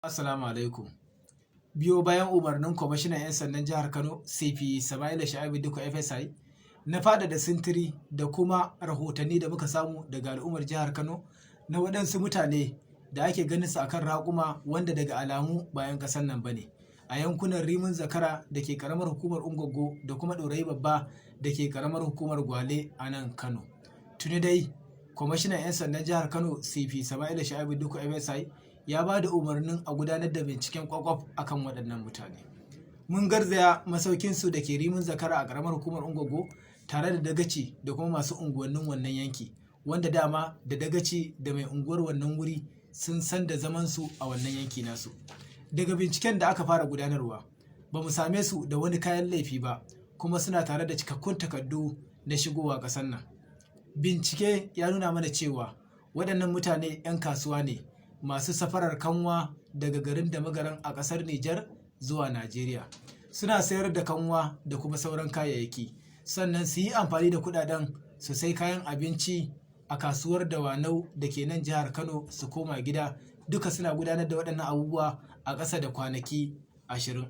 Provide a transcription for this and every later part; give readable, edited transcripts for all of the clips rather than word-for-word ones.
Assalamu alaikum. Biyo bayan umarnin Kwamishinan 'Yan Sandan Jihar Kano CP Sama'ila Shu'aibu Dikko FSI na faɗaɗa sintiri da kuma rahotanni da muka samu daga al'ummar jihar Kano na waɗansu mutane da ake ganin su akan raƙuma wanda daga alamu bayan ƙasar nan bane a yankunan Rimin Zakara da ke ƙaramar hukumar Ungwaggo da kuma Ɗorayi Babba da ke ƙaramar hukumar Gwale a nan Kano. Tuni dai Kwamishinan 'Yan Sandan Jihar Kano CP Sama'ila Shu'aibu Dikko FSI ya ba da umarnin a gudanar da binciken kwakwaf akan waɗannan mutane. Mun garzaya masaukinsu da ke Rimin Zakara a ƙaramar hukumar Ungwaggo tare da dagaci da kuma masu unguwannin wannan yanki, wanda dama da dagaci da mai unguwar wannan wuri sun san da zamansu a wannan yanki nasu. Daga binciken da aka fara gudanarwa, ba mu same su da wani kayan laifi ba, kuma suna tare da cikakkun takardu na shigowa ƙasar nan. Bincike ya nuna mana cewa waɗannan mutane 'yan kasuwa ne masu safarar kanwa daga garin Damagaran a ƙasar Nijar zuwa Najeriya. Suna sayar da kanwa da kuma sauran kayayyaki, sannan su yi amfani da kuɗaɗen su sai kayan abinci a kasuwar Dawanau da ke nan jihar Kano su koma gida. Duka suna gudanar da waɗannan abubuwa a ƙasa da kwanaki 20.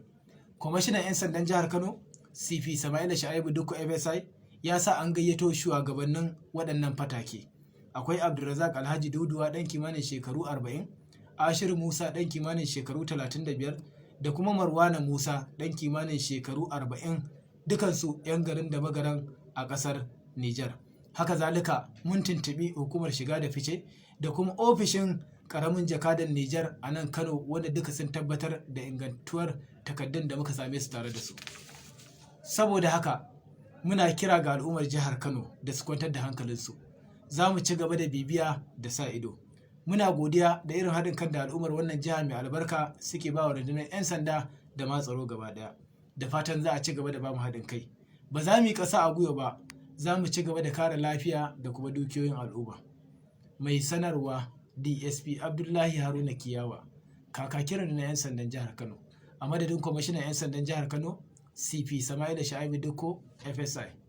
Kwamishinan 'Yan Sandan Jihar Kano CP Sama'ila Shu'aibu Dikko FSI ya sa an gayyato shugabannin waɗannan fatake. Akwai Abdulrazak Alhaji Duduwa ɗan kimanin shekaru 40, Ashir Musa ɗan kimanin shekaru 35 da kuma Marwana Musa ɗan kimanin shekaru 40, dukansu 'yan garin Damagaran a ƙasar Nijar. Haka zalika mun tuntuɓi hukumar shiga da fice da kuma ofishin ƙaramin jakadan Nijar a nan Kano, wanda duka sun tabbatar da ingantuwar takardun da muka same su tare da su. Saboda haka muna kira ga al'ummar jihar Kano da su kwantar da hankalinsu. Za mu ci gaba da bibiya da sa ido. Muna godiya da irin haɗin kan da al'ummar wannan jiha mai albarka suke ba wa rundunar 'yan sanda da ma tsaro gaba ɗaya. Da fatan za a ci gaba da ba mu haɗin kai. Ba za mu yi ƙasa a gwiwa ba, za mu ci gaba da kare lafiya da kuma dukiyoyin al'umma. Mai sanarwa DSP Abdullahi Haruna Kiyawa, kakakin rundunar 'yan sandan jihar Kano, a madadin Kwamishinan 'Yan Sandan Jihar Kano CP Sama'ila Shu'aibu Dikko FSI.